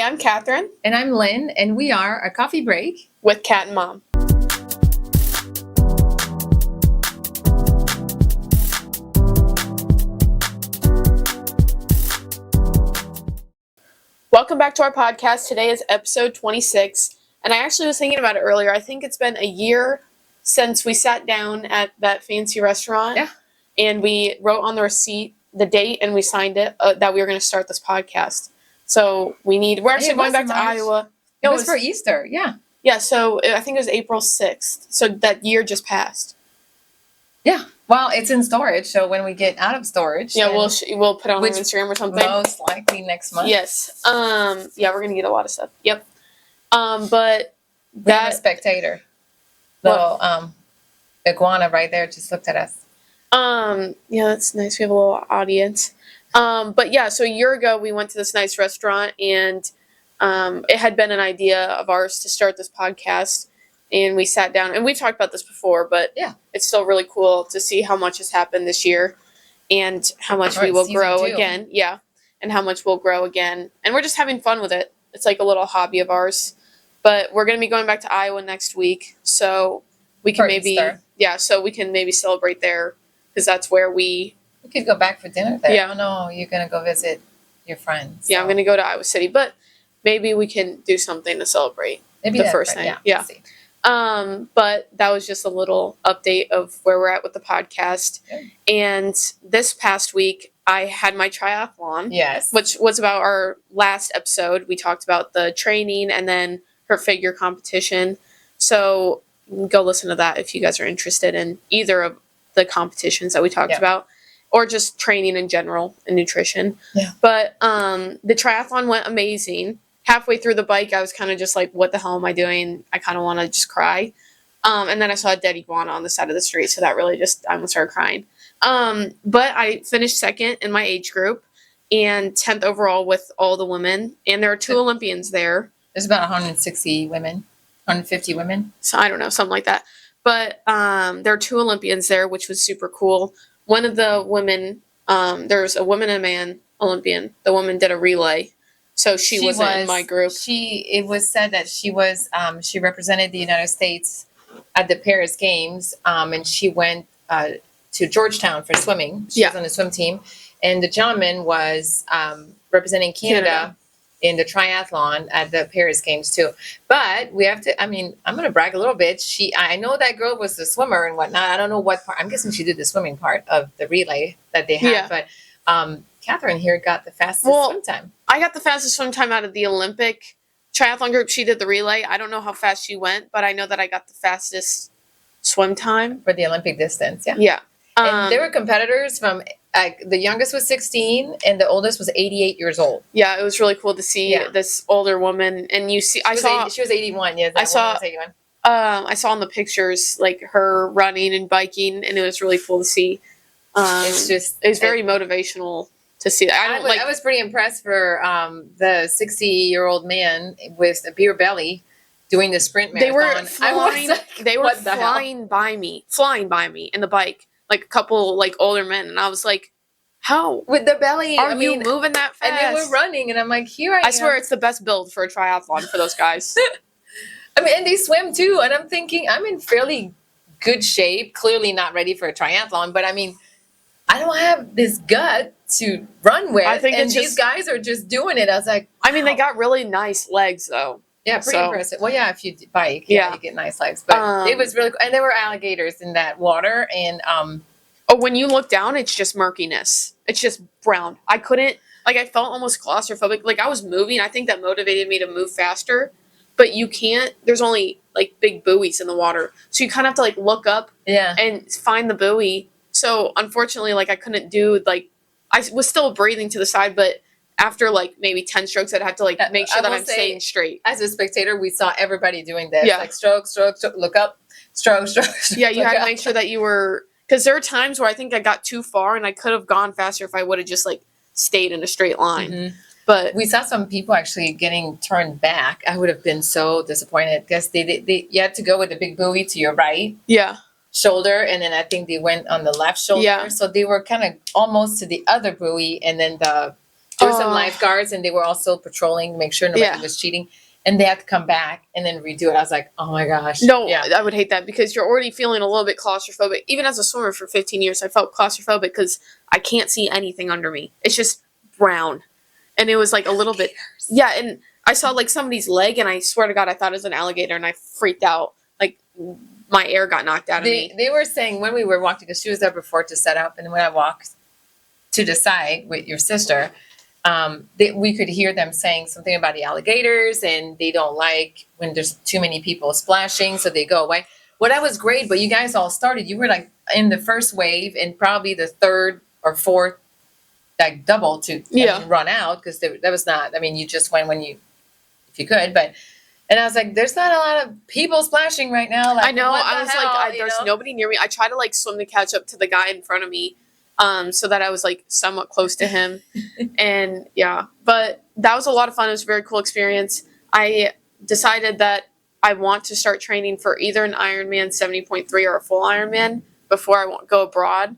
I'm Catherine. And I'm Lynn, and we are A Coffee Break with Cat and Mom. Welcome back to our podcast. Today is episode 26, and I actually was thinking about it earlier. I think it's been a year since we sat down at that fancy restaurant, and we wrote on the receipt the date, and we signed it that we were going to start this podcast. So we're actually going back to Iowa. It was for Easter, yeah. Yeah, so I think it was April 6th. So that year just passed. Yeah. Well, it's in storage, so when we get out of storage... Yeah, we'll put it on Instagram or something. Most likely next month. Yes. Yeah, we're going to get a lot of stuff. Yep. But we have a spectator. Little iguana right there just looked at us. Yeah, that's nice. We have a little audience. But yeah, so a year ago we went to this nice restaurant, and it had been an idea of ours to start this podcast, and we sat down, and we've talked about this before, but it's still really cool to see how much has happened this year and how much we will grow again. Yeah. And how much we'll grow again. And we're just having fun with it. It's like a little hobby of ours, but we're going to be going back to Iowa next week. So we can maybe celebrate there, because that's where we could go back for dinner there. Yeah. Oh, no, you're going to go visit your friends. Yeah, I'm going to go to Iowa City, but maybe we can do something to celebrate the first night. Yeah. But that was just a little update of where we're at with the podcast. Good. And this past week, I had my triathlon. Yes. Which was about our last episode. We talked about the training and then her figure competition. So go listen to that if you guys are interested in either of the competitions that we talked about, or just training in general and nutrition. Yeah. But the triathlon went amazing. Halfway through the bike, I was kind of just like, what the hell am I doing? I kind of want to just cry. And then I saw a dead iguana on the side of the street, so that really I almost started crying. But I finished second in my age group and 10th overall with all the women. And there are 2 Olympians there. There's about 160 women, 150 women. So I don't know, something like that. But there are 2 Olympians there, which was super cool. One of the women, there's a woman and a man Olympian. The woman did a relay. So she wasn't in my group. It was said that she represented the United States at the Paris Games, and she went to Georgetown for swimming. She was on the swim team. And the gentleman was representing Canada in the triathlon at the Paris Games too. But we have to, I'm going to brag a little bit. I know that girl was the swimmer and whatnot. I don't know what part. I'm guessing she did the swimming part of the relay that they had. But Catherine here got the fastest swim time. I got the fastest swim time out of the Olympic triathlon group. She did the relay. I don't know how fast she went, but I know that I got the fastest swim time. For the Olympic distance, yeah. Yeah. And there were competitors from, the youngest was 16 and the oldest was 88 years old. Yeah, it was really cool to see this older woman. And she was 81, yeah. I saw in the pictures, like, her running and biking, and it was really cool to see. It was very motivational to see that. I was pretty impressed for the 60-year-old man with a beer belly doing the sprint marathon. They were flying by me in the bike, like a couple like older men, and I was like, how with the belly are you moving that fast? And they were running, and I'm like, I swear it's the best build for a triathlon for those guys. And they swim too, and I'm thinking I'm in fairly good shape, clearly not ready for a triathlon, but I don't have this gut to run with. I think these guys are just doing it. I was like, wow. They got really nice legs though. Yeah, pretty impressive. Well, yeah, if you bike, you get nice legs. But it was really cool. And there were alligators in that water. And when you look down, it's just murkiness. It's just brown. I couldn't, I felt almost claustrophobic. Like, I was moving. I think that motivated me to move faster. But you can't, there's only, big buoys in the water. So you kind of have to, look up and find the buoy. So, unfortunately, I couldn't do, I was still breathing to the side, but after, maybe 10 strokes, I'd have to, make sure that I'm staying straight. As a spectator, we saw everybody doing this. Yeah. Stroke, look up, stroke. Yeah, you had to make sure that you were, because there are times where I think I got too far, and I could have gone faster if I would have just, stayed in a straight line. Mm-hmm. But we saw some people actually getting turned back. I would have been so disappointed because you had to go with the big buoy to your right. Yeah. Shoulder, and then I think they went on the left shoulder. Yeah. So they were kind of almost to the other buoy, and then the There were some lifeguards, and they were also patrolling to make sure nobody was cheating. And they had to come back and then redo it. I was like, oh my gosh. No, I would hate that because you're already feeling a little bit claustrophobic. Even as a swimmer for 15 years, I felt claustrophobic because I can't see anything under me. It's just brown. And it was like a little bit. Yeah, and I saw like somebody's leg, and I swear to God, I thought it was an alligator, and I freaked out. Like, my air got knocked out of me. They were saying when we were walking, because she was there before to set up, and when I walked to the side with your sister, we could hear them saying something about the alligators, and they don't like when there's too many people splashing, so they go away. Well, that was great, but you guys all started. You were like in the first wave, and probably the third or fourth, like double to run out, because that was not. I mean, you just went if you could, but. And I was like, there's not a lot of people splashing right now. Like, I know. I was like, there's nobody near me. I tried to like swim to catch up to the guy in front of me. So that I was like somewhat close to him. And yeah, but that was a lot of fun. It was a very cool experience. I decided that I want to start training for either an Ironman 70.3 or a full Ironman before I go abroad.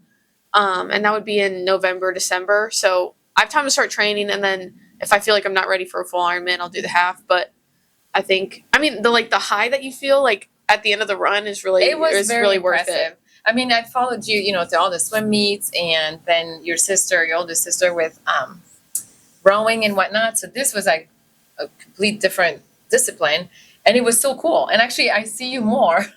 And that would be in November, December. So I have time to start training. And then if I feel like I'm not ready for a full Ironman, I'll do the half. But I think, the high that you feel like at the end of the run is really, really worth it. I mean, I followed you, to all the swim meets, and then your oldest sister with rowing and whatnot. So this was like a complete different discipline, and it was so cool. And actually, I see you more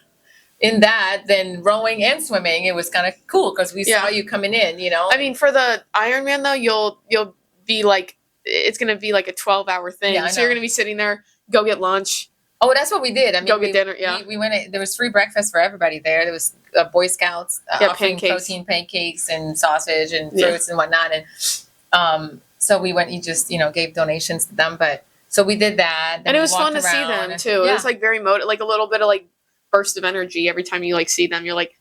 in that than rowing and swimming. It was kind of cool because we saw you coming in. I mean, for the Ironman though, you'll be like, it's gonna be like a 12-hour thing. Yeah, so you're gonna be sitting there, go get lunch. Oh, that's what we did. I mean, go get dinner. Yeah, we went. There was free breakfast for everybody there. There was Boy Scouts offering protein pancakes and sausage and fruits and whatnot. And so we went. You just gave donations to them. But so we did that. And it was fun to see them too. It was like very like a little bit of like burst of energy every time you like see them. You're like,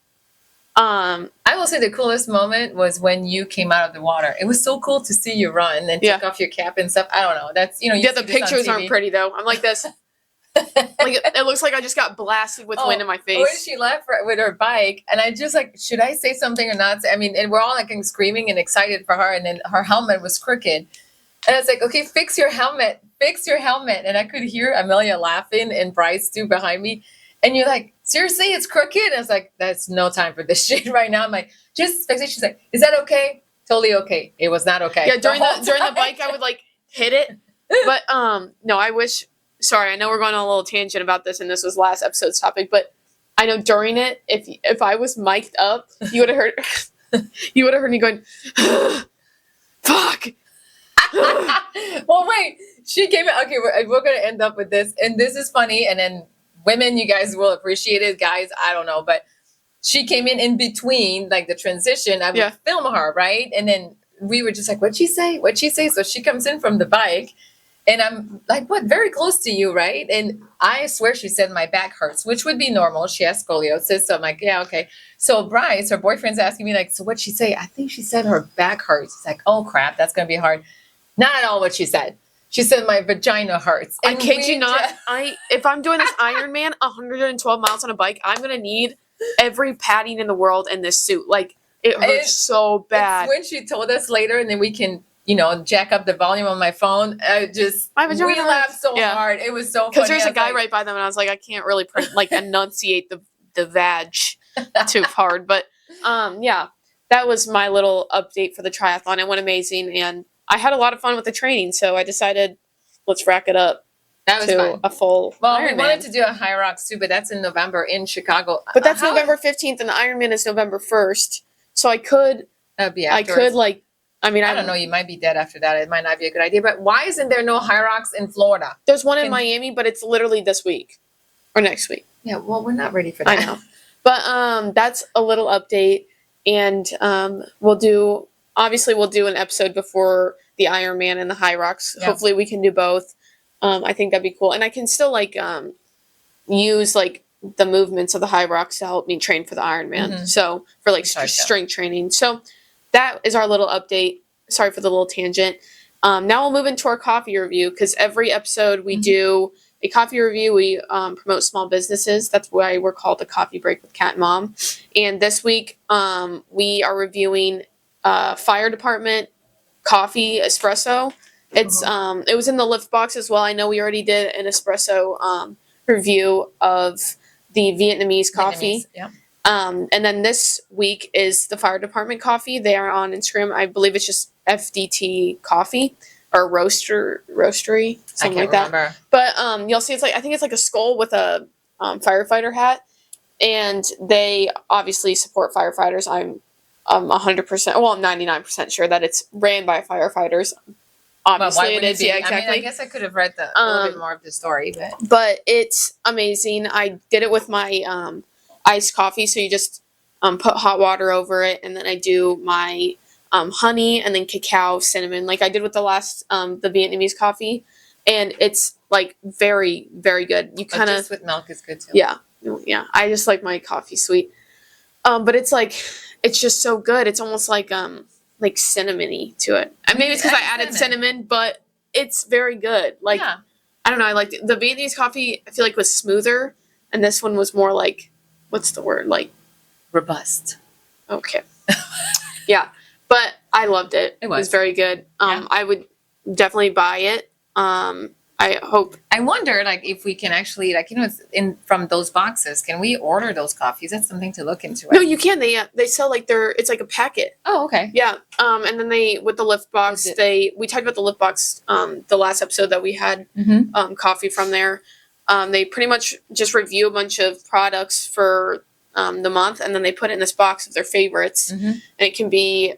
I will say the coolest moment was when you came out of the water. It was so cool to see you run and take off your cap and stuff. I don't know. That's the pictures aren't pretty though. I'm like this. Like it looks like I just got blasted with wind in my face. When she left with her bike, and I just like, should I say something or not? I mean, and we're all like screaming and excited for her, and then her helmet was crooked, and I was like, okay, fix your helmet, and I could hear Amelia laughing and Bryce too behind me, and you're like, seriously, it's crooked? And I was like, that's no time for this shit right now. I'm like, just fix it. She's like, is that okay? Totally okay. It was not okay. Yeah, during the bike, I would like hit it, but no, I wish. Sorry, I know we're going on a little tangent about this, and this was last episode's topic, but I know during it, if I was mic'd up, you would have heard me going, fuck. Well, wait, she came in. Okay, we're going to end up with this, and this is funny, and then women, you guys will appreciate it. Guys, I don't know, but she came in between, like the transition. I would film her, right? And then we were just like, what'd she say? So she comes in from the bike. And I'm like, what? Very close to you, right? And I swear she said my back hurts, which would be normal. She has scoliosis. So I'm like, yeah, okay. So Bryce, her boyfriend's asking me like, so what'd she say? I think she said her back hurts. It's like, oh crap, that's going to be hard. Not at all what she said. She said my vagina hurts. And I kid you not. If I'm doing this Ironman 112 miles on a bike, I'm going to need every padding in the world in this suit. Like it hurts so bad. When she told us later, and then we can jack up the volume on my phone. We laughed so hard. It was so funny. Because there's a guy right by them, and I was like, I can't really enunciate the vag too hard. But that was my little update for the triathlon. It went amazing, and I had a lot of fun with the training. So I decided, let's rack it up. That was fun. A full Ironman. We wanted to do a High Rocks too, but that's in November in Chicago. But that's November 15th, and the Ironman is November 1st. So I could. That'd be afterwards. I don't know. You might be dead after that. It might not be a good idea. But why isn't there no High Rocks in Florida? There's one in Miami, but it's literally this week or next week. Yeah, well, we're not ready for that. I know. But that's a little update. And we'll do an episode before the Ironman and the High Rocks. Yeah. Hopefully we can do both. I think that'd be cool. And I can still use the movements of the High Rocks to help me train for the Ironman. Mm-hmm. So for strength training. So that is our little update. Sorry for the little tangent. Now we'll move into our coffee review, because every episode we do a coffee review. We promote small businesses. That's why we're called the Coffee Break with Cat and Mom. And this week we are reviewing fire department coffee espresso. It's it was in the lift box as well. I know we already did an espresso review of the Vietnamese coffee. Yeah. And then this week is the fire department coffee. They are on Instagram. I believe it's just FDT coffee or roastery, something like that. Remember. But you'll see I think it's like a skull with a firefighter hat, and they obviously support firefighters. I'm 100%, well, I'm 99% sure that it's ran by firefighters. Obviously, it is. Yeah, exactly. I mean, I guess I could have read a little bit more of the story, but it's amazing. I did it with my iced coffee, so you just put hot water over it, and then I do my honey and then cacao, cinnamon, like I did with the last the Vietnamese coffee, and it's like very, very good. You kind of just with milk is good too. Yeah, yeah. I just like my coffee sweet, but it's just so good. It's almost like cinnamony to it. And maybe it's because I added cinnamon, but it's very good. Like I don't know. I like the Vietnamese coffee. I feel like was smoother, and this one was more like, what's the word? Like robust. Okay. Yeah. But I loved it. It was very good. I would definitely buy it. I wonder, like, if we can actually, like, from those boxes, can we order those coffees? That's something to look into. No, you can. They sell it's like a packet. Oh, okay. Yeah. And then with the lift box, we talked about the lift box, the last episode that we had, coffee from there. They pretty much just review a bunch of products for the month, and then they put it in this box of their favorites, and it can be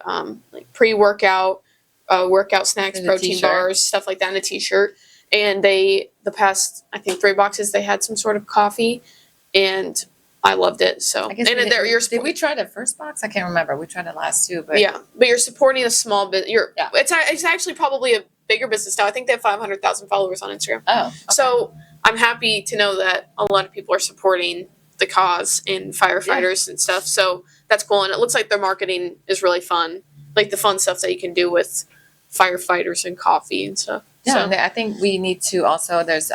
like pre-workout, workout snacks, protein bars, stuff like that, and a t-shirt. And the past, I think 3 boxes, they had some sort of coffee, and I loved it. So, did we try the first box? I can't remember. We tried the last 2, but but you're supporting a small business. It's actually probably a bigger business now. I think they have 500,000 followers on Instagram. Oh, okay. So I'm happy to know that a lot of people are supporting the cause and firefighters and stuff. So that's cool, and it looks like their marketing is really fun, like the fun stuff that you can do with firefighters and coffee and stuff. Yeah, so. I think we need to also, there's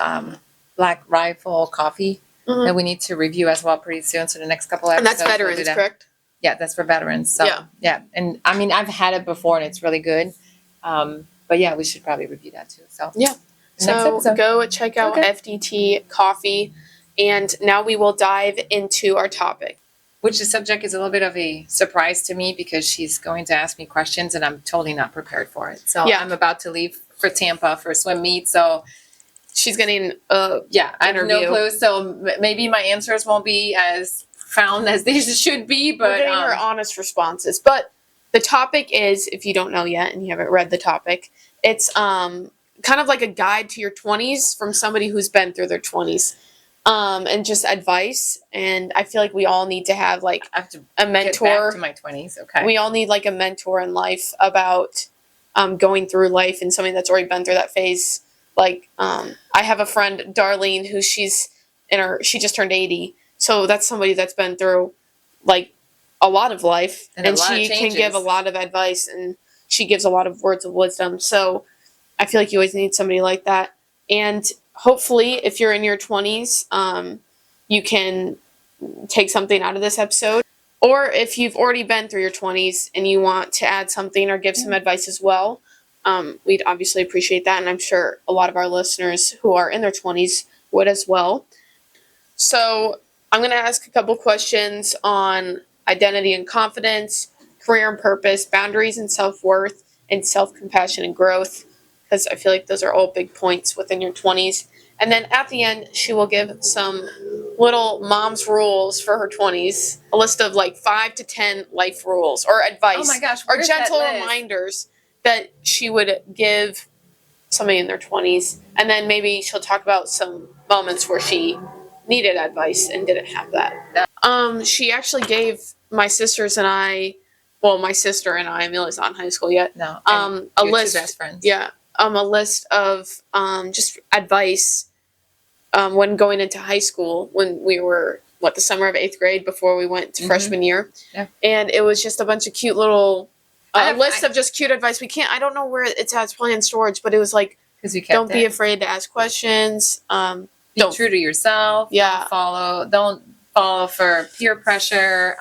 Black Rifle coffee that we need to review as well pretty soon. So the next couple episodes. And that's veterans, correct? Yeah, that's for veterans. So yeah. And I mean, I've had it before and it's really good. But yeah, we should probably review that too. So yeah. So go check out FDT coffee. And now we will dive into our topic. Which the subject is a little bit of a surprise to me because she's going to ask me questions and I'm totally not prepared for it. So I'm about to leave for Tampa for swim meet. So she's getting I have no clue. So maybe my answers won't be as found as they should be. But we're getting her honest responses. But the topic is, if you don't know yet and you haven't read the topic, it's kind of like a guide to your 20s from somebody who's been through their 20s. And just advice. And I feel like we all need to have like a mentor. Get back to my 20s. Okay. We all need like a mentor in life about going through life and somebody that's already been through that phase. Like I have a friend, Darlene, who she just turned 80. So that's somebody that's been through like a lot of life, and she can give a lot of advice, and she gives a lot of words of wisdom. So I feel like you always need somebody like that. And hopefully, if you're in your 20s, you can take something out of this episode. Or if you've already been through your 20s and you want to add something or give some advice as well, we'd obviously appreciate that. And I'm sure a lot of our listeners who are in their 20s would as well. So I'm going to ask a couple questions on identity and confidence, career and purpose, boundaries and self-worth, and self-compassion and growth, because I feel like those are all big points within your 20s. And then at the end, she will give some little mom's rules for her 20s, a list of like 5 to 10 life rules or advice. Oh my gosh, or gentle reminders that she would give somebody in their 20s. And then maybe she'll talk about some moments where she needed advice and didn't have that. She actually gave my sisters and I, well, my sister and I, Amelia's not in high school yet. No. A list. 2 best friends. Yeah. A list of just advice when going into high school when we were, the summer of 8th grade before we went to freshman year. Yeah. And it was just a bunch of cute little list of just cute advice. I don't know where it's at. It's probably in storage, but it was like, don't be afraid to ask questions. Be true to yourself. Yeah. Don't fall for peer pressure.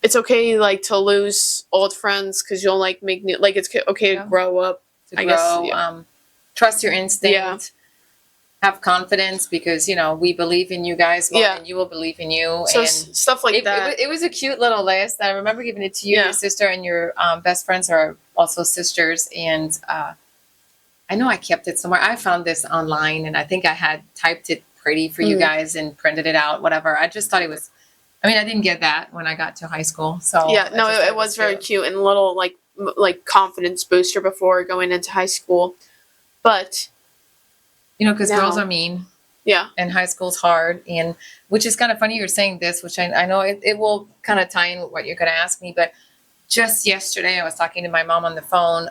it's okay like to lose old friends because you'll like make new, like it's okay to grow up. To I grow, guess, yeah. Trust your instinct. Yeah. Have confidence because we believe in you guys more Yeah. than you will believe in you. So And stuff like that. It was a cute little list. I remember giving it to you. Yeah. Your sister and your best friends are also sisters, and I know I kept it somewhere. I found this online, and I think I had typed it pretty for you guys and printed it out. Whatever. I just thought it was. I mean, I didn't get that when I got to high school. So yeah, no, it was very cute and a little like confidence booster before going into high school, but because girls are mean. Yeah. And high school's hard, and which is kind of funny you're saying this, which I know it will kind of tie in with what you're going to ask me. But just yesterday, I was talking to my mom on the phone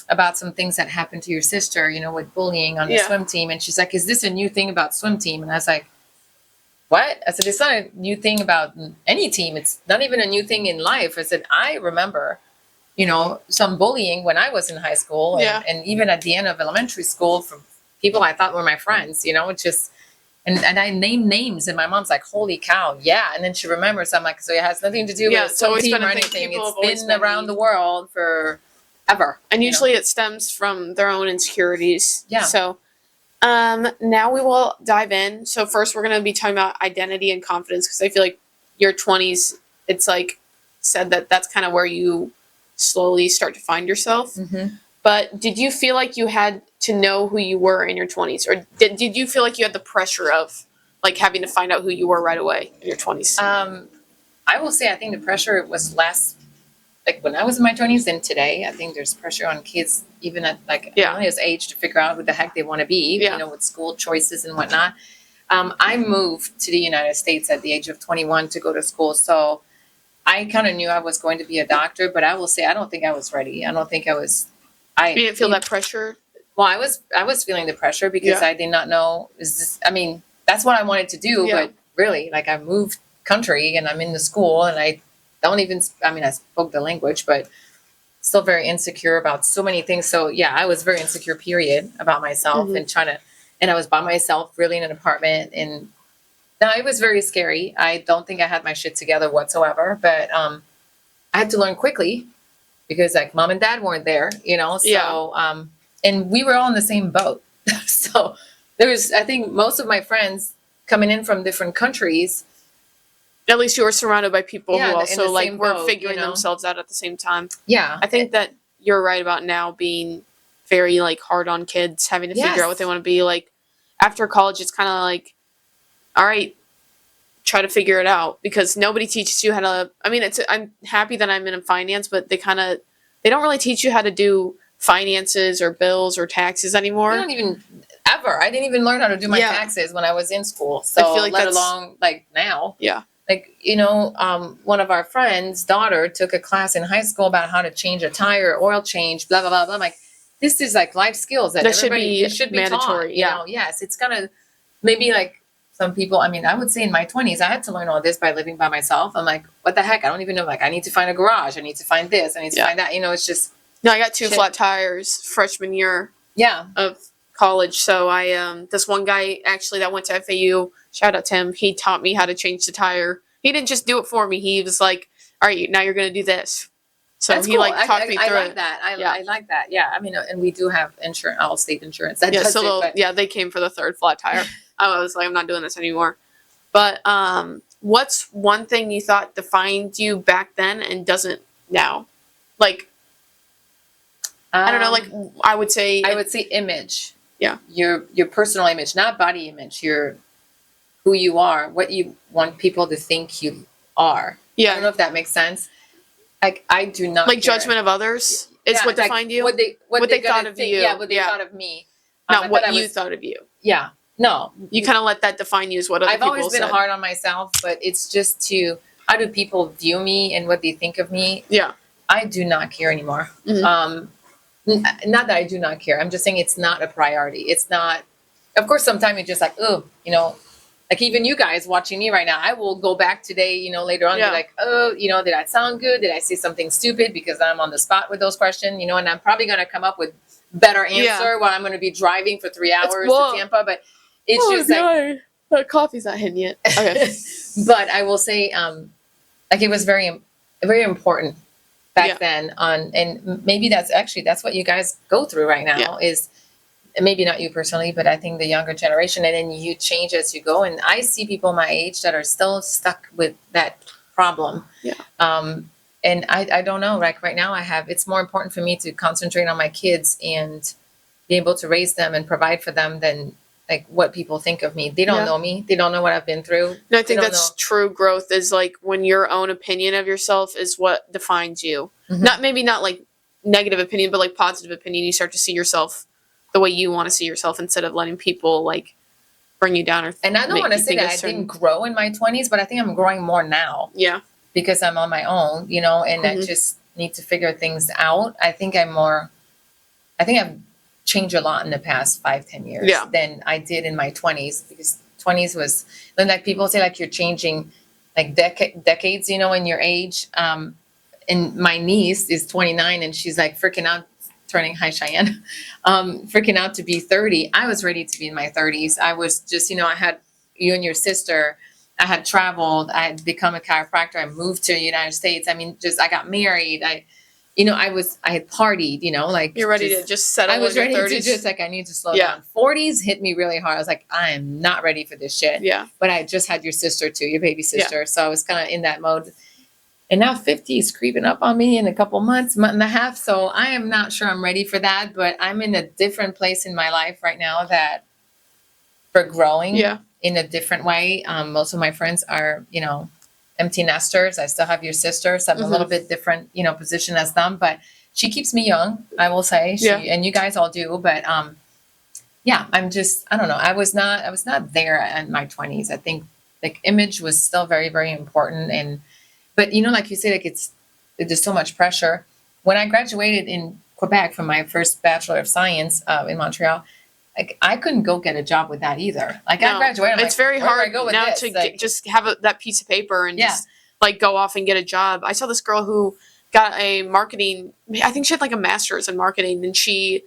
about some things that happened to your sister, with bullying on the swim team. And she's like, is this a new thing about swim team? And I was like, what? I said, it's not a new thing about any team. It's not even a new thing in life. I said, I remember, some bullying when I was in high school and even at the end of elementary school from people I thought were my friends, just, and I named names and my mom's like, holy cow. Yeah. And then she remembers, I'm like, so it has nothing to do with swim team or anything. It's been around the world for ever. And usually it stems from their own insecurities. Yeah. So, now we will dive in. So first we're going to be talking about identity and confidence because I feel like your 20s, it's like said that that's kind of where you slowly start to find yourself. Mm-hmm. But did you feel like you had to know who you were in your 20s? Or did you feel like you had the pressure of like having to find out who you were right away in your 20s? I will say I think the pressure was less like when I was in my 20s than today. I think there's pressure on kids even at like his age to figure out who the heck they want to be, with school choices and whatnot. I moved to the United States at the age of 21 to go to school. So I kind of knew I was going to be a doctor, but I will say I don't think I was ready. I don't think I was. You didn't feel that pressure? Well, I was feeling the pressure because I did not know, that's what I wanted to do, but really, like I moved country and I'm in the school and I spoke the language, but still very insecure about so many things. So yeah, I was very insecure, period, about myself and I was by myself really in an apartment and no, it was very scary. I don't think I had my shit together whatsoever, but I had to learn quickly because like mom and dad weren't there, so and we were all in the same boat. So I think most of my friends coming in from different countries. At least you were surrounded by people who also like were boat, figuring themselves out at the same time. Yeah. I think that you're right about now being very like hard on kids, having to figure out what they want to be. Like after college, it's kind of like, all right, try to figure it out because nobody teaches you how to, I'm happy that I'm in finance, but they don't really teach you how to do finances or bills or taxes anymore. I didn't even learn how to do my taxes when I was in school. So I feel like let alone like now. Yeah. Like, one of our friends' daughter took a class in high school about how to change a tire, oil change, blah, blah, blah, blah. I'm like, this is like life skills that should be mandatory. Taught, Yes. It's kind of maybe like some people, I would say in my 20s, I had to learn all this by living by myself. I'm like, what the heck? I don't even know. Like, I need to find a garage. I need to find this. I need to find that. It's just. No, I got 2 flat tires freshman year of college. So I, this one guy actually that went to FAU, shout out to him, he taught me how to change the tire. He didn't just do it for me. He was like, all right, now you're going to do this. So that's he cool. like talked me through it. I like that. Yeah. And we do have insurance, all state insurance. That does they came for the 3rd flat tire. I was like, I'm not doing this anymore. But what's one thing you thought defined you back then and doesn't now? Like, I don't know, like I would say image. Yeah. Your personal image, not body image, your who you are, what you want people to think you are. Yeah. I don't know if that makes sense. Like I do not like care. Judgment of others is what defined you? What they thought of you. Yeah, what they thought of me. Not what you thought of you. Yeah. No. You kind of let that define you as what other people said. I've always been hard on myself, but it's just how do people view me and what they think of me? Yeah. I do not care anymore. Mm-hmm. Not that I do not care. I'm just saying it's not a priority. It's not, of course, sometimes you're just like, oh, like even you guys watching me right now, I will go back today, later on and be like, oh, did I sound good? Did I say something stupid? Because I'm on the spot with those questions, and I'm probably going to come up with better answer while I'm going to be driving for 3 hours to Tampa. But it's just like, the coffee's not hitting yet. Okay. But I will say, like it was very, very important back Yeah. then on, and maybe that's what you guys go through right now Yeah. is maybe not you personally, but I think the younger generation, and then you change as you go. And I see people my age that are still stuck with that problem. Yeah. And I don't know, like right now it's more important for me to concentrate on my kids and be able to raise them and provide for them than like what people think of me. They don't Yeah. know me. They don't know what I've been through. And I They think don't that's know. true growth is like when your own opinion of yourself is what defines you. Mhm. Not like negative opinion, but like positive opinion. You start to see yourself the way you want to see yourself instead of letting people like bring you down or And I don't make want to you say think that a I certain. didn't grow in my 20s, but I think I'm growing more now Yeah. because I'm on my own, you know, and I Mhm. just need to figure things out. I think I've changed a lot in the past 5-10 years Yeah. than I did in my 20s, because 20s was then, like people say, like you're changing like decades, you know, in your age. And my niece is 29 and she's like freaking out, turning, hi Cheyenne, freaking out to be 30. I was ready to be in my 30s. I was just, you know, I had you and your sister. I had traveled. I had become a chiropractor. I moved to the United States. I mean, just I got married. I had partied, you know, like You're ready to just settle I was in your ready 30s. to just like, I need to slow Yeah. down. 40s hit me really hard. I was like, I am not ready for this shit. Yeah. But I just had your sister too, your baby sister. So I was kind of in that mode. And now 50 is creeping up on me in a couple months, month and a half. So I am not sure I'm ready for that, but I'm in a different place in my life right now that for growing Yeah. in a different way. Most of my friends are, you know, empty nesters. I still have your sister, so I'm a little bit different, you know, position as them, but she keeps me young, I will say. And you guys all do, but yeah, I don't know. I was not there in my 20s. I think like image was still very, very important. But you know, like you say, like there's so much pressure. When I graduated in Quebec from my first Bachelor of Science in Montreal, like I couldn't go get a job with that either. Like I graduated, I'm it's like, very where do I hard go with now this? to Like, just have that piece of paper and Yeah. just like go off and get a job. I saw this girl who got a marketing. I think she had like a master's in marketing, and she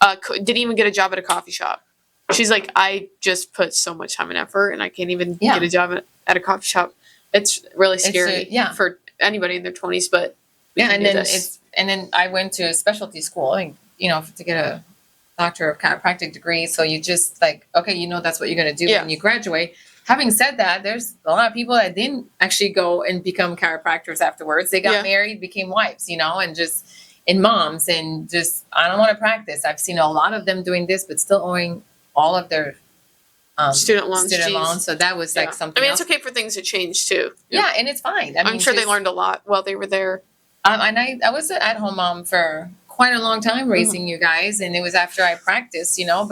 didn't even get a job at a coffee shop. She's like, I just put so much time and effort, and I can't even get a job at a coffee shop. It's really scary for anybody in their 20s, but and then I went to a specialty school, and you know, to get a doctor of chiropractic degree. So you just like, okay, you know, that's what you're going to do when you graduate. Having said that, there's a lot of people that didn't actually go and become chiropractors afterwards. They got married, became wives, you know, and moms, and just, I don't want to practice. I've seen a lot of them doing this, but still owing all of their student loans. So that was like something. I mean, else. it's okay for things to change too. Yeah, and it's fine. I mean, I'm sure they learned a lot while they were there. And I was an at-home mom for quite a long time, raising you guys, and it was after I practiced, you know,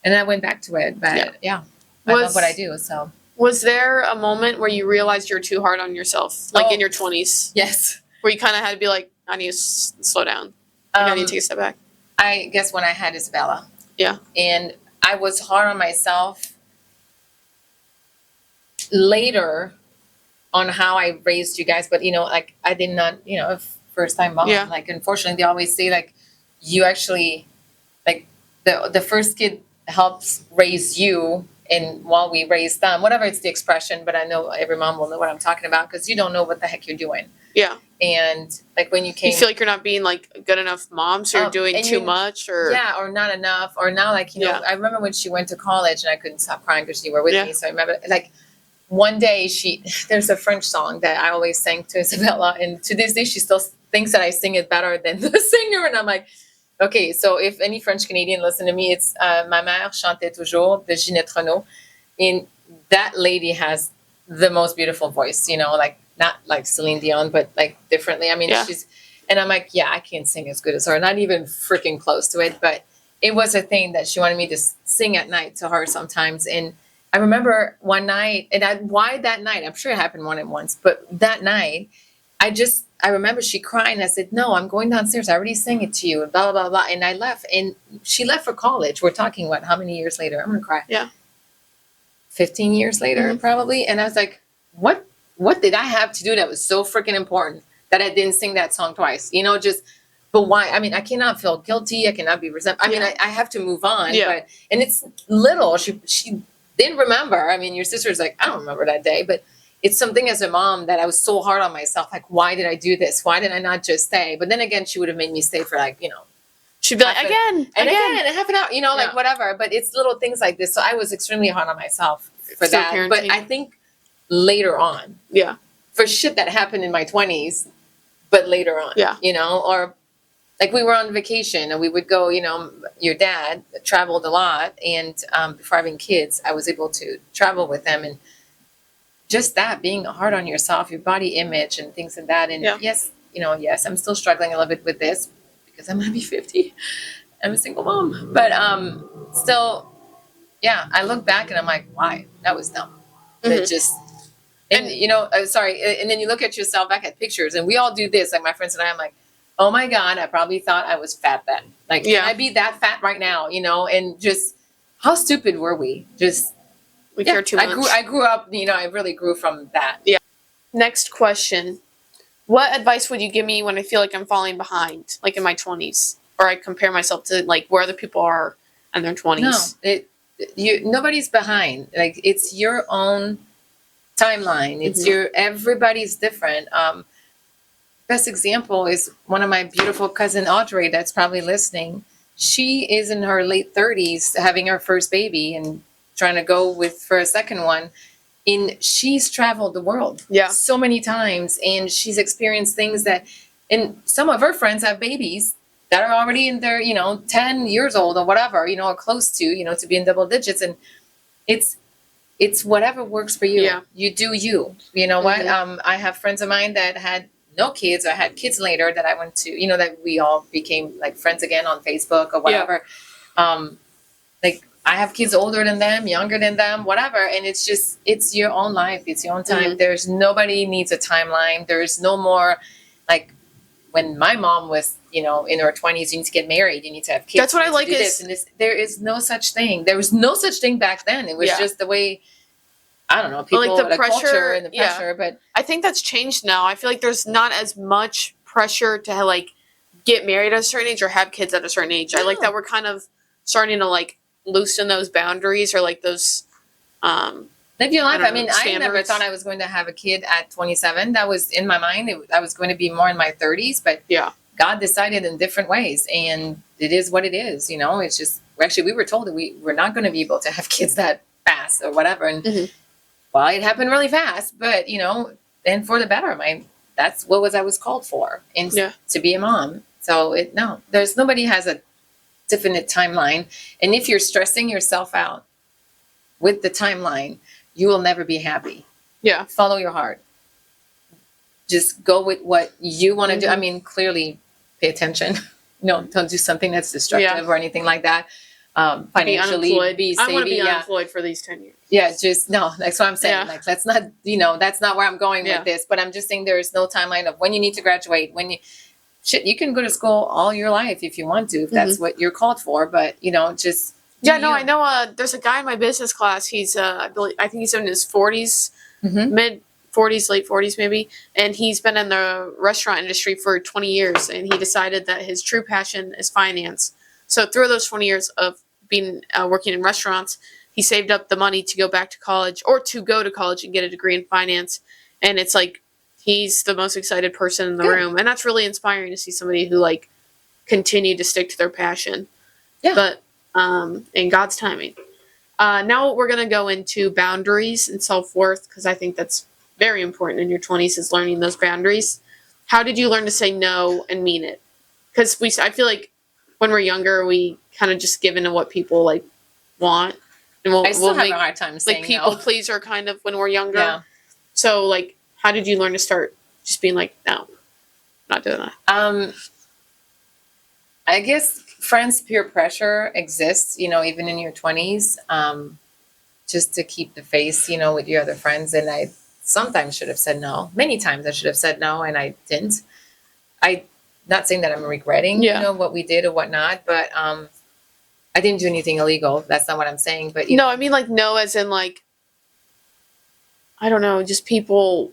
and I went back to it. But I love what I do. So was there a moment where you realized you were too hard on yourself, like in your 20s? Yes. Where you kind of had to be like, I need to slow down. Like, I need to take a step back. I guess when I had Isabella. Yeah. And I was hard on myself later on how I raised you guys, but you know, like I did not, you know, first time mom. Yeah. Like unfortunately they always say like you actually like the first kid helps raise you, and while we raise them, whatever it's the expression, but I know every mom will know what I'm talking about because you don't know what the heck you're doing. Yeah. And like when you came, you feel like you're not being like a good enough mom, so you're doing too much, or or not enough, or now like, you know, I remember when she went to college and I couldn't stop crying because you were with me. So I remember like one day there's a French song that I always sang to Isabella, and to this day she still thinks that I sing it better than the singer, and I'm like, okay, so if any French Canadian listen to me, it's Ma mère chantait toujours de Ginette Renault, and that lady has the most beautiful voice, you know, like not like Celine Dion, but like differently. I mean, and I'm like, I can't sing as good as her, not even freaking close to it, but it was a thing that she wanted me to sing at night to her sometimes. And I remember one night, and why that night? I'm sure it happened more than once, but that night, I remember she crying. I said, no, I'm going downstairs. I already sang it to you, and blah, blah, blah, blah. And I left, and she left for college. We're talking, how many years later? I'm going to cry. Yeah. 15 years later, probably. And I was like, what did I have to do that was so freaking important that I didn't sing that song twice? You know, but why? I mean, I cannot feel guilty. I cannot be resentful. I mean, I have to move on. Yeah. And it's little. She didn't remember. I mean, your sister's like, I don't remember that day, but it's something as a mom that I was so hard on myself. Like, why did I do this? Why did I not just stay? But then again, she would have made me stay for like, She'd be like, half again, and again. again, and half an hour, like Yeah. whatever. But it's little things like this. So I was extremely hard on myself for For that. But parenting. I think later on, Yeah. for shit that happened in my 20s, but later on, Yeah. or like we were on vacation and we would go, your dad traveled a lot. And before having kids, I was able to travel with them. And just that being hard on yourself, your body image and things like that. And Yeah. yes, I'm still struggling a little bit with this because I'm gonna be 50. I'm a single mom. But still, yeah, I look back and I'm like, why? That was dumb. That just and sorry, and then you look at yourself back at pictures, and we all do this. Like my friends and I'm like, oh my God, I probably thought I was fat then. Like, can I be that fat right now? And just how stupid were we? Just We care too much. I grew up, I really grew from that. Yeah. Next question. What advice would you give me when I feel like I'm falling behind, like in my 20s? Or I compare myself to like where other people are in their 20s? No, nobody's behind. Like, it's your own timeline. It's everybody's different. Best example is one of my beautiful cousin Audrey that's probably listening. She is in her late 30s having her first baby and trying to go for a second one. And she's traveled the world so many times, and she's experienced things and some of her friends have babies that are already in their 10 years old or whatever, or close to be in double digits. And it's whatever works for you. You do you. You know what? I have friends of mine that had no kids or had kids later that I went to, that we all became like friends again on Facebook or whatever. Like, I have kids older than them, younger than them, whatever. And it's your own life. It's your own time. There's nobody needs a timeline. There's no more like when my mom was, in her 20s, you need to get married. You need to have kids. That's what I like there is no such thing. There was no such thing back then. It was just the way, I don't know, people, like the pressure, culture and the pressure. But I think that's changed now. I feel like there's not as much pressure to like get married at a certain age or have kids at a certain age. I like that we're kind of starting to like loosen those boundaries or like those live your life. I mean, standards. I never thought I was going to have a kid at 27. That was in my mind. I was going to be more in my 30s, but God decided in different ways, and it is what it is. It's just we were told that we're not going to be able to have kids that fast or whatever. And well, it happened really fast, but and for the better. That's what I was called for, and to be a mom. So there's nobody has a definite timeline. And if you're stressing yourself out with the timeline, you will never be happy. Yeah. Follow your heart. Just go with what you want to do. I mean, clearly pay attention. Don't do something that's destructive or anything like that. Financially, be savvy. I want to be unemployed for these 10 years. Yeah, that's what I'm saying. Yeah. Like, let's not, that's not where I'm going with this. But I'm just saying there is no timeline of when you need to graduate, you can go to school all your life if you want to, if that's what you're called for. But, just. I know there's a guy in my business class. He's, I think he's in his 40s, mid 40s, late 40s maybe. And he's been in the restaurant industry for 20 years. And he decided that his true passion is finance. So through those 20 years of being working in restaurants, he saved up the money to go back to college or to go to college and get a degree in finance. And it's like, he's the most excited person in the room. And that's really inspiring to see somebody who like continued to stick to their passion. Yeah. But in God's timing. Now we're going to go into boundaries and self-worth, because I think that's very important in your 20s, is learning those boundaries. How did you learn to say no and mean it? Because I feel like when we're younger, we kind of just give into what people like want. And I still have a hard time saying like people pleaser kind of when we're younger. Yeah. So like, how did you learn to start just being like, no, not doing that? I guess friends peer pressure exists, even in your 20s, just to keep the faith, with your other friends. And I sometimes should have said no. Many times I should have said no, and I didn't. Not saying that I'm regretting, what we did or whatnot, but I didn't do anything illegal. That's not what I'm saying. But I mean like no as in like, I don't know, just people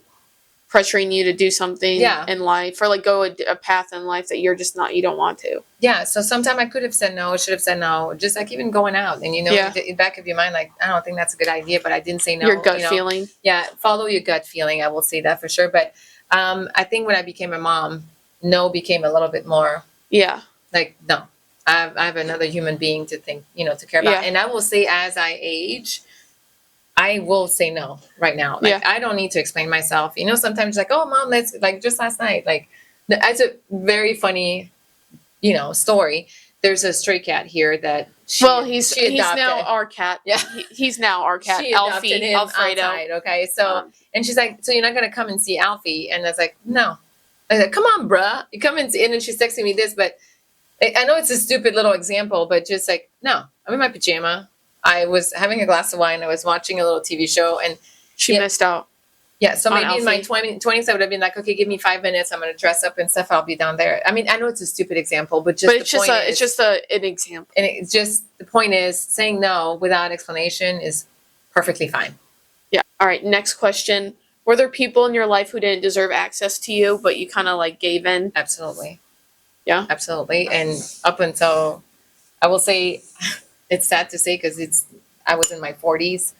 pressuring you to do something Yeah. in life or like go a path in life that you're just not, you don't want to. Yeah. So sometime I could have said no, should have said no, just like even going out and, Yeah. in the back of your mind, like, I don't think that's a good idea, but I didn't say no. Your gut feeling. Yeah. Follow your gut feeling. I will say that for sure. But I think when I became a mom, no became a little bit more Yeah. like, no, I have another human being to think, to care about. Yeah. And I will say, as I age, I will say no right now. Like, Yeah. I don't need to explain myself. Sometimes like, oh, mom, let's, like, just last night, like, that's a very funny, story. There's a stray cat here that he's she adopted. now our cat. Yeah. He's now our cat. She adopted Alfie, him Alfredo. outside, okay? So, and she's like, so you're not going to come and see Alfie? And I was like, no. I was like, come on, bruh. You come and see, and then she's texting me this, but I know it's a stupid little example, but just like, no, I'm in my pajama. I was having a glass of wine. I was watching a little TV show, and she missed out. Yeah, so on maybe in my Alfie. 20s, I would have been like, okay, give me 5 minutes. I'm going to dress up and stuff. I'll be down there. I mean, I know it's a stupid example, but it's just an example. And it's just, the point is, saying no without explanation is perfectly fine. Yeah. All right. Next question. Were there people in your life who didn't deserve access to you, but you kind of like gave in? Absolutely. Yeah. Absolutely. And up until, I will say, it's sad to say because I was in my 40s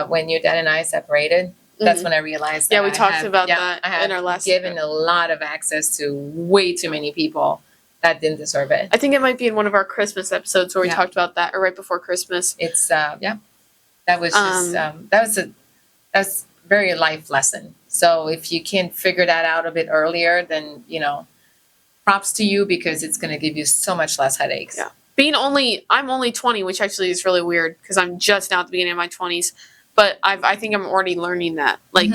when your dad and I separated. That's when I realized that. Yeah, we talked about that I in our last. Given a lot of access to way too many people that didn't deserve it. I think it might be in one of our Christmas episodes where we talked about that, or right before Christmas. It's that was just that's very life lesson. So if you can figure that out a bit earlier, then props to you, because it's going to give you so much less headaches. Yeah. I'm only 20, which actually is really weird because I'm just now at the beginning of my 20s. But I think I'm already learning that. Like,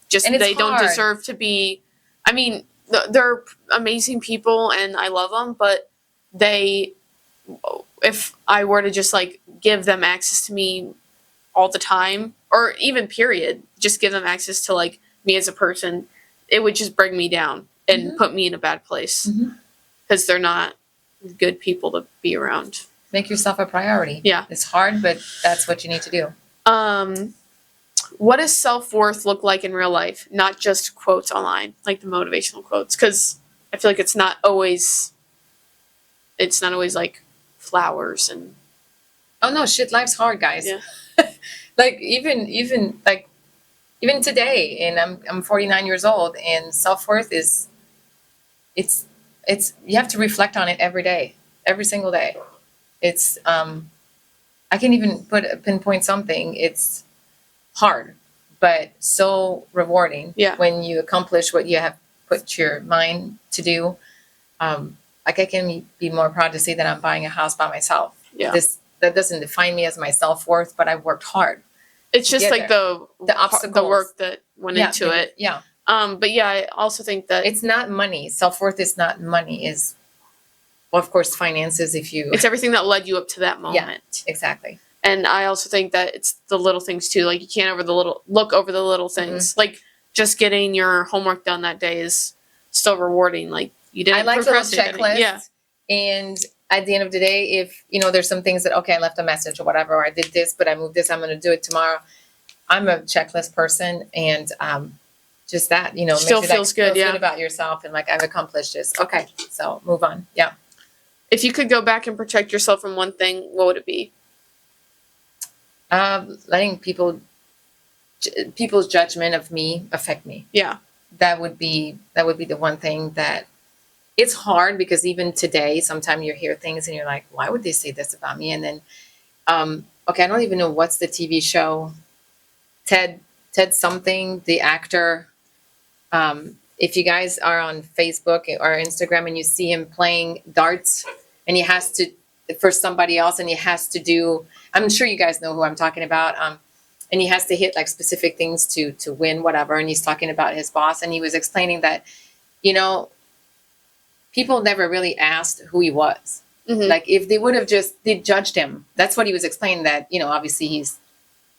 just they don't deserve to be. I mean, they're amazing people and I love them, but if I were to just like give them access to me all the time, or even period, just give them access to like me as a person, it would just bring me down and put me in a bad place because they're not good people to be around. Make yourself a priority. Yeah. It's hard, but that's what you need to do. What does self-worth look like in real life? Not just quotes online, like the motivational quotes, because I feel like it's not always like flowers and. Oh no, shit, life's hard, guys. Yeah. Like even today, and I'm 49 years old, and self-worth is, it's you have to reflect on it every day, every single day. It's I can't even pinpoint something. It's hard, but so rewarding. Yeah. When you accomplish what you have put your mind to do. Like, I can be more proud to say that I'm buying a house by myself. Yeah. That doesn't define me as my self-worth, but I worked hard. It's just like the obstacles, the work that went into it. Yeah. But yeah, I also think that it's not money. Self-worth is not money. Well, of course, finances. It's everything that led you up to that moment. Yeah, exactly. And I also think that it's the little things too. Like, you can't look over the little things. Like, just getting your homework done that day is still rewarding. Like, you didn't. I like the checklist. Yeah. And at the end of the day, if there's some things that, okay, I left a message or whatever, or I did this, but I moved this, I'm going to do it tomorrow. I'm a checklist person, and just that, still feels good. Feels good about yourself, and like, I've accomplished this. Okay, so move on. Yeah. If you could go back and protect yourself from one thing, what would it be? Letting people's judgment of me affect me. Yeah. That would be the one thing that, it's hard, because even today, sometimes you hear things and you're like, why would they say this about me? And then, okay, I don't even know what's the TV show, Ted something, the actor. If you guys are on Facebook or Instagram and you see him playing darts, and he has to, for somebody else, and he has to do, I'm sure you guys know who I'm talking about. And he has to hit like specific things to win whatever. And he's talking about his boss, and he was explaining that, people never really asked who he was. Like, if they would have they judged him. That's what he was explaining, that, obviously he's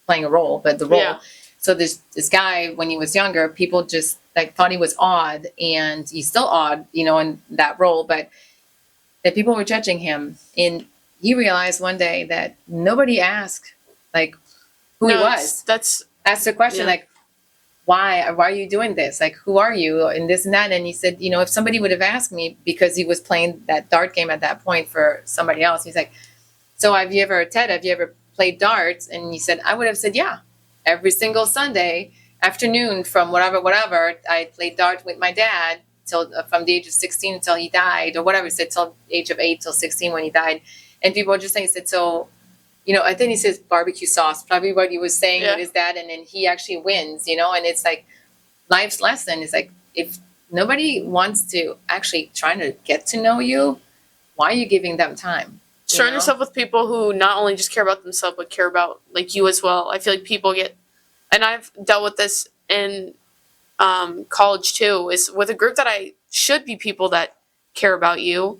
playing a role, but the role. Yeah. So this guy, when he was younger, people just like thought he was odd, and he's still odd, in that role, but that people were judging him. And he realized one day that nobody asked like who he was. That's the question. Yeah. Like, why are you doing this? Like, who are you? And this and that. And he said, you know, if somebody would have asked me, because he was playing that dart game at that point for somebody else, he's like, so have you ever played darts? And he said, I would have said, yeah, every single Sunday afternoon from whatever, I played darts with my dad till from the age of 16 until he died, or whatever. He said till age of 8 till 16 when he died. And people were just saying, he said, so, you know, I think he says barbecue sauce, probably what he was saying with his dad. And then he actually wins, you know, and it's like life's lesson is like, if nobody wants to actually trying to get to know you, why are you giving them time? Surround yourself with people who not only just care about themselves, but care about like you as well. I feel like people get, and I've dealt with this in college too, is with a group that I should be people that care about you.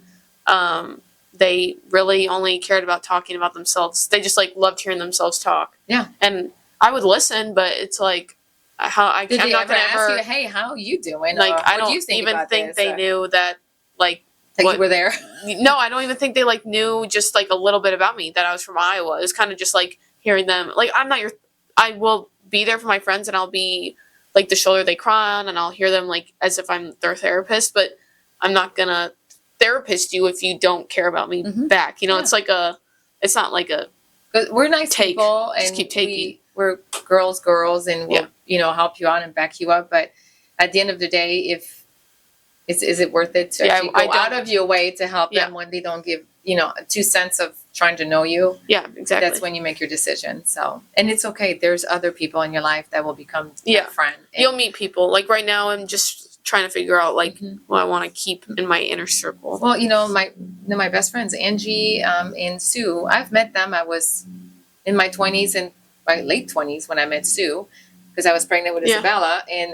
They really only cared about talking about themselves. They just like loved hearing themselves talk. Yeah. And I would listen, but it's like Did I'm they not ever gonna ask you, hey, how are you doing? like Or, I what do don't you think even about think this? they knew that like Like you were there. no, I don't even think they like knew just like a little bit about me, that I was from Iowa. It was kind of just like hearing them. Like I will be there for my friends, and I'll be like the shoulder they cry on, and I'll hear them like as if I'm their therapist, but I'm not gonna therapist you if you don't care about me back. You know, it's like it's not like a, We're nice people, and just keep taking. we're girls, and we'll you know, help you out and back you up. But at the end of the day, if is it worth it to actually go out of your way to help them when they don't give, you know, 2 cents of trying to know you? Yeah, exactly. That's when you make your decision. So, and it's okay. There's other people in your life that will become your friend. And you'll meet people. Like right now, I'm just trying to figure out like what I want to keep in my inner circle. Well, you know, my best friends, Angie and Sue, I've met them. I was in my 20s and my late 20s when I met Sue, because I was pregnant with Isabella, and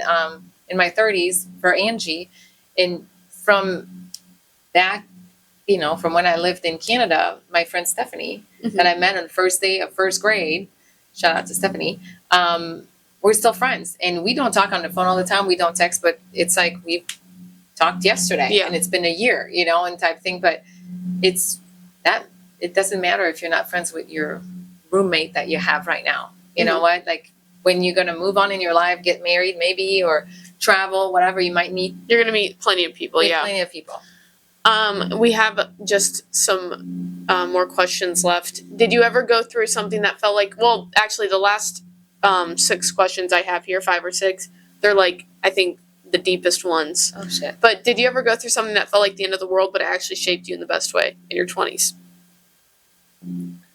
in my 30s for Angie. And from that, you know, from when I lived in Canada, my friend Stephanie, that I met on the first day of first grade, shout out to Stephanie, we're still friends. And we don't talk on the phone all the time. We don't text, but it's like we've talked yesterday and it's been a year, you know, and type thing. But it's that, it doesn't matter if you're not friends with your roommate that you have right now. You know what? Like when you're going to move on in your life, get married maybe, or travel, whatever you might meet. You're going to meet plenty of people. Plenty of people. We have just some more questions left. Did you ever go through something that felt like, well, actually the last 6 questions I have here, 5 or 6, they're like, I think the deepest ones. Oh shit. But did you ever go through something that felt like the end of the world, but it actually shaped you in the best way in your 20s?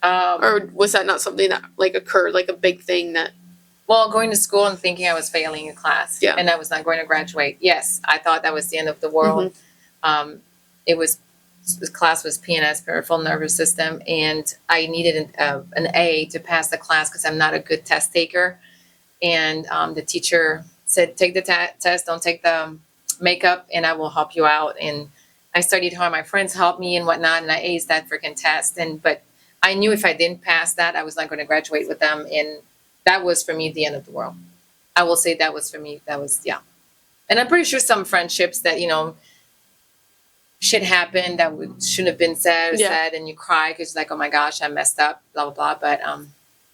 Or was that not something that like occurred, like a big thing that? Well, going to school and thinking I was failing in class and I was not going to graduate. Yes, I thought that was the end of the world. The class was PNS, peripheral nervous system, and I needed an A to pass the class because I'm not a good test taker. And the teacher said, take the test, don't take the makeup, and I will help you out. And I studied hard. My friends helped me and whatnot, and I aced that freaking test. But I knew if I didn't pass that, I was not going to graduate with them. And that was for me the end of the world. I will say that was for me. That was, And I'm pretty sure some friendships that, you know, shit happened that shouldn't have been said, and you cry because like, oh my gosh, I messed up, blah, blah, blah. But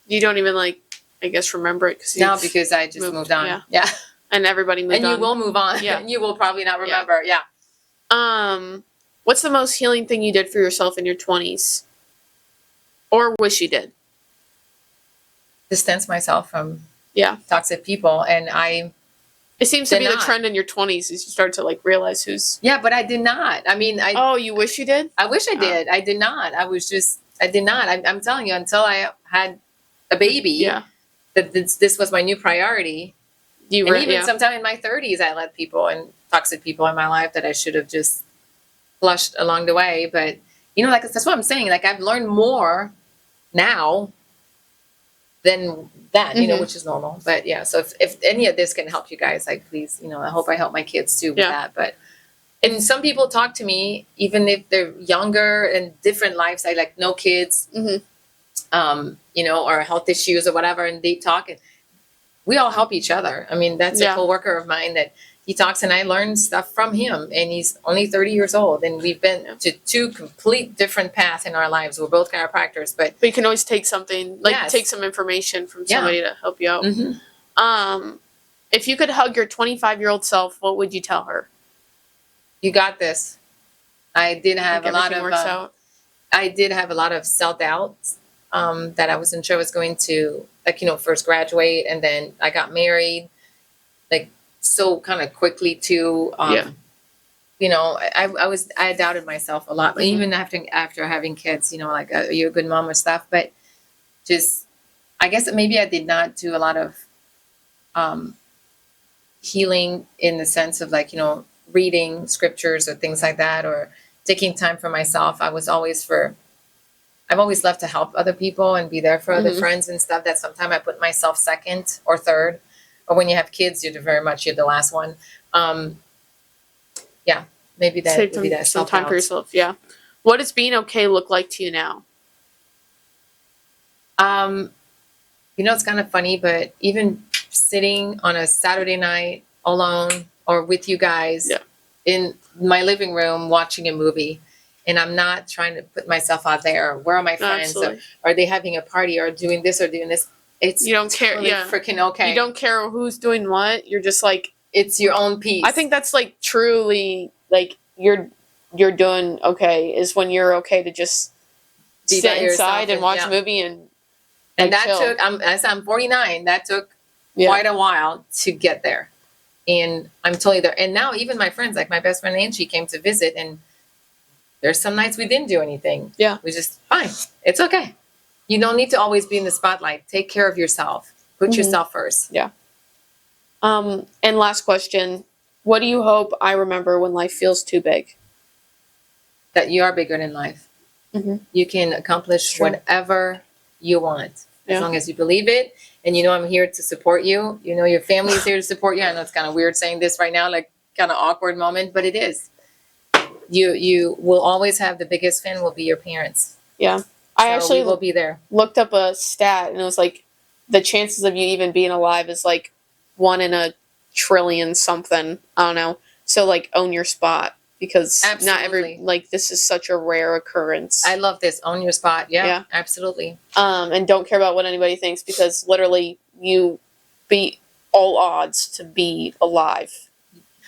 you don't even like, I guess, remember it because I just moved on. Yeah. And everybody moved on. And you will move on. Yeah. You will probably not remember. Yeah. What's the most healing thing you did for yourself in your 20s? Or wish you did? Distance myself from toxic people. And it seems to be the trend in your 20s is you start to like realize who's. Yeah, but I did not. I mean, Oh, you wish you did? I wish I did. I did not. I did not. I'm telling you, until I had a baby, that this was my new priority. Sometime in my 30s, I let people and toxic people in my life that I should have just flushed along the way. But, you know, like, that's what I'm saying. Like, I've learned more now than that, you know, which is normal. But yeah, so if any of this can help you guys, like, please, you know, I hope I help my kids too with that. But, and some people talk to me, even if they're younger and different lives, like no kids, you know, or health issues or whatever, and they talk, and we all help each other. I mean, that's a coworker of mine that he talks, and I learned stuff from him, and he's only 30 years old, and we've been to 2 complete different paths in our lives. We're both chiropractors, but you can always take something, like take some information from somebody to help you out. If you could hug your 25-year-old self, what would you tell her? You got this. I did have Like a lot everything of works out. I did have a lot of self-doubt, that I wasn't sure I was going to, like, first graduate, and then I got married, like, so kind of quickly too. Yeah. I doubted myself a lot, but Mhm. even after having kids, like, are you a good mom or stuff? But just, I guess that maybe I did not do a lot of um, healing in the sense of, like, reading scriptures or things like that, or taking time for myself. I've always loved to help other people and be there for other Mhm. friends and stuff. That sometimes I put myself second or third. Or when you have kids, you're the last one. Um, yeah, maybe that Save would be that some time for self-doubt. yourself. Yeah. What does being okay look like to you now? Um, it's kind of funny, but even sitting on a Saturday night alone or with you guys Yeah. in my living room watching a movie, and I'm not trying to put myself out there. Where are my friends? Absolutely. Are they having a party or doing this or doing this? It's You don't care. totally Yeah. freaking okay. You don't care who's doing what. You're just like, It's your own piece. I think that's like truly like you're doing okay is when you're okay to just Be by sit yourself inside and watch yeah. a movie and And that chill. took, I'm 49. That took Yeah. quite a while to get there. And I'm totally there. And now even my friends, like my best friend Angie, came to visit, and there's some nights we didn't do anything. Yeah. We just fine. It's okay. You don't need to always be in the spotlight. Take care of yourself. Put Mhm. yourself first. Yeah. And last question. What do you hope I remember when life feels too big? That you are bigger than life. Mhm. You can accomplish True. whatever you want, as Yeah. long as you believe it. And I'm here to support you. Your family is here to support you. I know it's kind of weird saying this right now, like kind of awkward moment, but it is. You will always have the biggest fan will be your parents. Yeah. So I actually we will be there. looked up a stat and it was like the chances of you even being alive is like 1 in a trillion something. I don't know. So like own your spot because not every Absolutely. like this is such a rare occurrence. I love this. Own your spot. Yeah, Yeah. absolutely. And don't care about what anybody thinks because literally you beat all odds to be alive.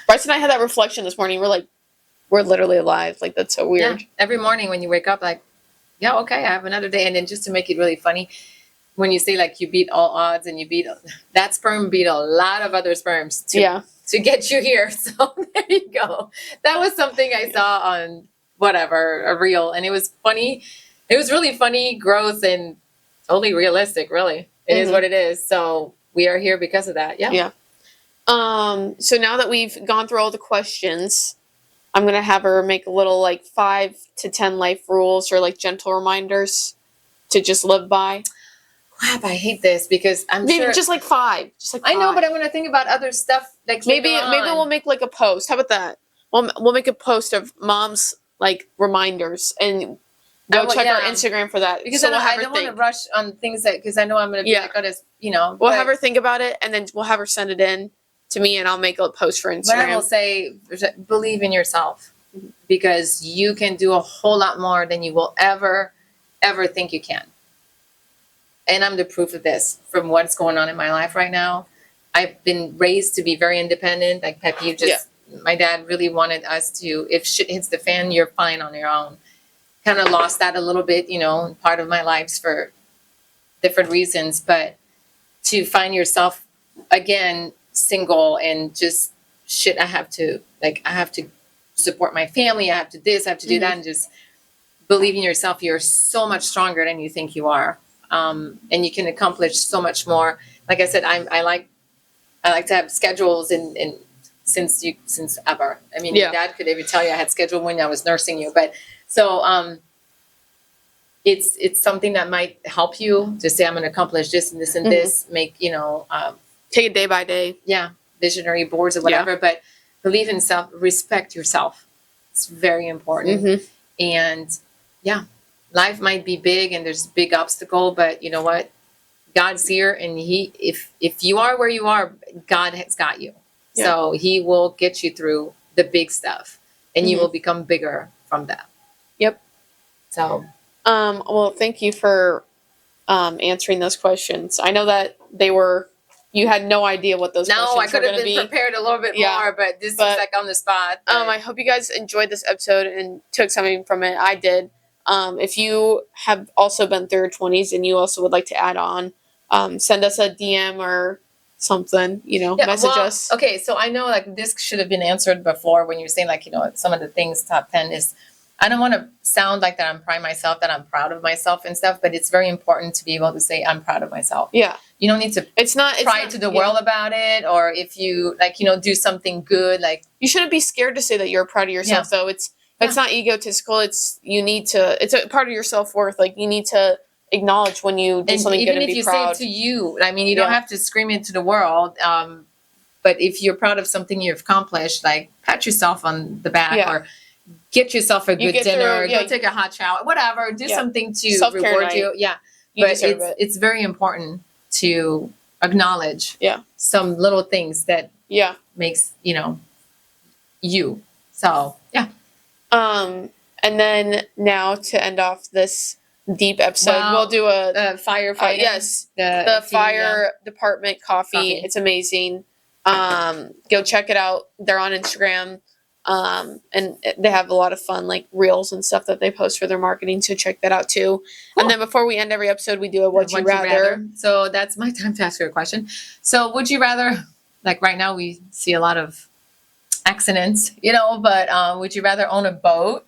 Bryce and I had that reflection this morning. We're like, we're literally alive. Like that's so weird. Yeah. Every morning when you wake up, like, yeah, okay, I have another day. And then just to make it really funny, when you say like you beat all odds and you beat that sperm beat a lot of other sperms to get you here. So there you go. That was something I saw on whatever, a reel, and it was funny. It was really funny growth and totally realistic, really. It is Mhm. what it is. So we are here because of that. Yeah. Yeah. So now that we've gone through all the questions, I'm gonna have her make a little like 5 to 10 life rules or like gentle reminders to just live by. Crap, I hate this because I'm Maybe sure. just like 5. Just like 5. I know, but I'm going to think about other stuff. Like maybe later maybe on. we'll make like a post. How about that? We'll make a post of mom's like reminders and go check our Instagram for that. Because so I don't want to rush on things that because I know I'm going to be like, oh, this, We'll have her think about it and then we'll have her send it in to me and I'll make a post for Instagram. But I will say, believe in yourself because you can do a whole lot more than you will ever think you can. And I'm the proof of this from what's going on in my life right now. I've been raised to be very independent. Like Pepe, my dad really wanted us to, if shit hits the fan, you're fine on your own. Kind of lost that a little bit, part of my life for different reasons. But to find yourself again single and just shit, I have to support my family. I have to this, I have to do that, and just believe in yourself. You're so much stronger than you think you are. And you can accomplish so much more. Like I said, I like to have schedules and since ever. I mean, your dad could even tell you I had scheduled when I was nursing you, but so it's something that might help you to say I'm going to accomplish this and this and this. Make take it day by day. Yeah, visionary boards or whatever. But believe in self, respect yourself. It's very important. And yeah. Life might be big and there's a big obstacle, but you know what? God's here, and if you are where you are, God has got you. Yeah. So He will get you through the big stuff, and you will become bigger from that. Yep. So, well, thank you for answering those questions. I know that they were you had no idea what those No, I questions were could have going to been be. prepared a little bit Yeah, more, but this but, is like on the spot. I hope you guys enjoyed this episode and took something from it. I did. If you have also been through your 20s and you also would like to add on, send us a DM or something, message us. Okay, so I know like this should have been answered before when you were saying like, some of the things top 10 is, I don't want to sound like that I'm that I'm proud of myself and stuff, but it's very important to be able to say I'm proud of myself. Yeah. You don't need to cry to the world about it, or if you do something good, like you shouldn't be scared to say that you're proud of yourself though. It's not egotistical. It's a part of your self-worth. Like you need to acknowledge when you do something good and be proud. Even if you say it to you, I mean, you don't have to scream it to the world. But if you're proud of something you've accomplished, like pat yourself on the back or get yourself a good dinner, go take a hot shower, whatever, do something to Self-care reward night. you. Yeah. But it's very important to acknowledge some little things that makes, you. So, yeah. And then now to end off this deep episode, we'll do a firefighter. Yes, the fire department coffee. It's amazing. Go check it out. They're on Instagram. And they have a lot of fun like reels and stuff that they post for their marketing. So check that out too. Cool. And then before we end every episode, we do a would you rather. So that's my time to ask you a question. So would you rather, like right now we see a lot of accidents, but would you rather own a boat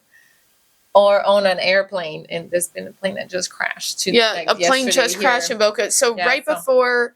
or own an airplane? And there's been a plane that just crashed. A plane just crashed in Boca. So before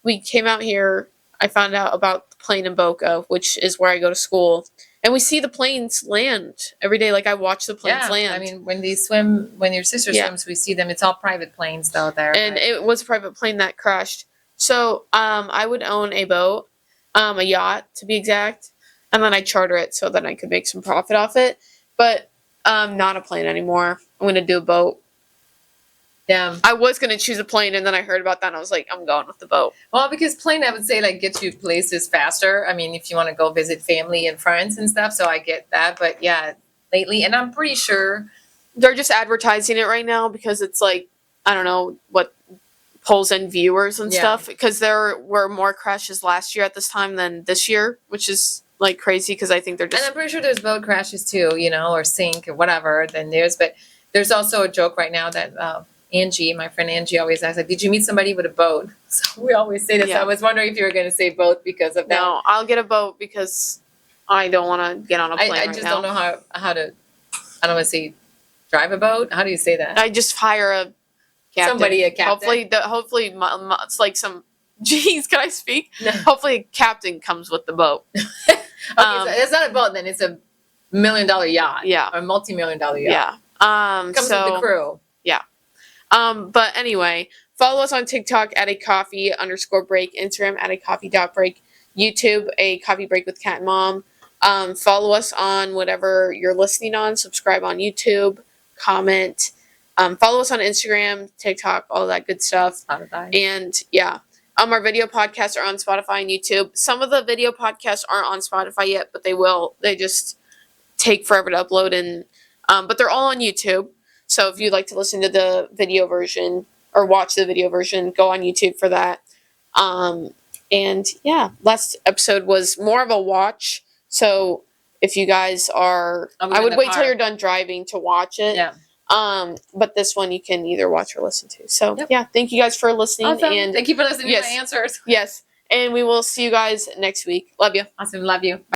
we came out here, I found out about the plane in Boca, which is where I go to school. And we see the planes land every day. Like I watch the planes land. I mean, when your sister swims, we see them. It's all private planes though there. And it was a private plane that crashed. So I would own a boat, a yacht to be exact. And then I charter it so that I could make some profit off it. But not a plane anymore. I'm going to do a boat. Yeah. I was going to choose a plane, and then I heard about that, and I was like, I'm going with the boat. Well, because plane, I would say, like, gets you places faster. I mean, if you want to go visit family and friends and stuff, so I get that. But, yeah, lately, and I'm pretty sure they're just advertising it right now because it's like, I don't know what pulls in viewers and stuff, because there were more crashes last year at this time than this year, which is like crazy because I think they're just. And I'm pretty sure there's boat crashes too, or sink or whatever. Then but there's also a joke right now that Angie, my friend Angie, always asks, like, did you meet somebody with a boat? So we always say this. I was wondering if you were going to say boat because of that. No, I'll get a boat because I don't want to get on a plane I just don't know how to. I don't want to say drive a boat. How do you say that? I just hire a captain. Somebody, a captain. Hopefully, it's like some. Geez, can I speak? No. Hopefully, a captain comes with the boat. Okay, so it's not a boat then. It's $1 million yacht. Yeah, or multi-million-dollar yacht. Yeah. Comes with the crew. Yeah. But anyway, follow us on TikTok at @a_coffee_break, Instagram at @a_coffee.break, YouTube a coffee break with Cat and Mom. Follow us on whatever you're listening on. Subscribe on YouTube. Comment. Follow us on Instagram, TikTok, all that good stuff. Spotify. And yeah. Our video podcasts are on Spotify and YouTube. Some of the video podcasts aren't on Spotify yet, but they will. They just take forever to upload, and but they're all on YouTube. So if you'd like to listen to the video version or watch the video version, go on YouTube for that. And yeah, last episode was more of a watch. So if you guys are, I would wait till you're done driving to watch it. Yeah. But this one you can either watch or listen to. So yeah, thank you guys for listening. Awesome. And thank you for listening to my answers. Yes. And we will see you guys next week. Love you. Awesome. Love you. Bye.